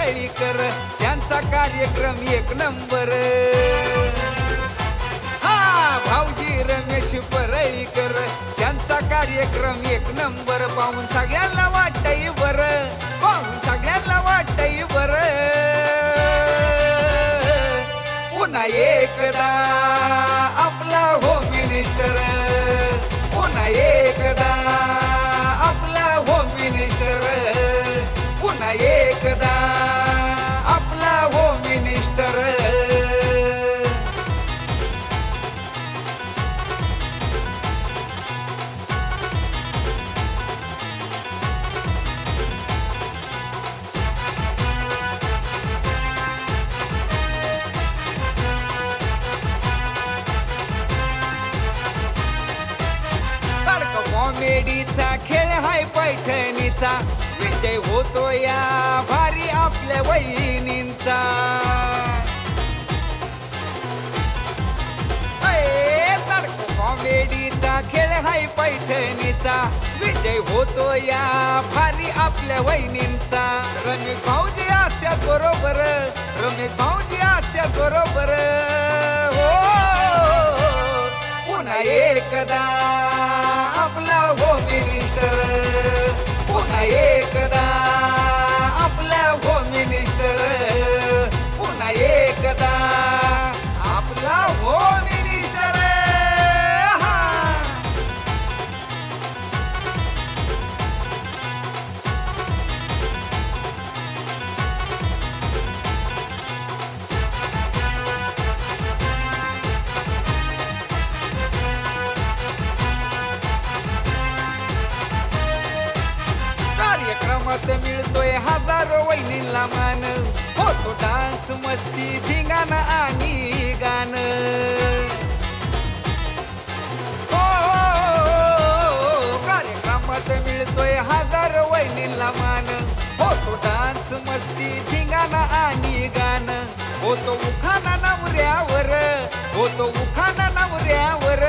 परळीकर त्यांचा कार्यक्रम एक नंबर. हा भाऊजी रमेश परळीकर त्यांचा कार्यक्रम एक नंबर. पाहून सगळ्यांना वाटतंय बरं, पाहून सगळ्यांना वाटतंय बरं. पुन्हा एकदा आपला होम मिनिस्टर, पुन्हा एकदा आपला होम मिनिस्टर, पुन्हा एकदा आपला होम मिनिस्टर. कॉमेडीचा खेळ हाय पैठणीचा, विजय होतो या भारी आपल्या वहिनींचा. कॉमेडीचा खेळ हाय पैठणीचा, विजय होतो या भारी आपल्या वहिनींचा. रमेश भाऊजी असत्यात बरोबर, रमेश भाऊजी असत्यात बरोबर. हो पुन्हा एकदा आपला होम मिनिस्टर, पुन्हा एकदा आपला होम मिनिस्टर, पुन्हा एकदा आपला होम मिनिस्टर. कार्यक्रमात मिळतोय हजारो वहिनींना मान, होतो डान्स मस्ती धिंगाणा आणि गाणं. हो कार्यक्रमात मिळतोय हजारो वहिनींना मान, होतो डान्स मस्ती धिंगाणा आणि गाणं. होतो उखाणा नवऱ्यावर, होतो उखाणा नवऱ्यावर.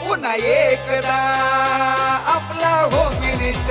पुन्हा एकदा आपला होम मिनिस्टर.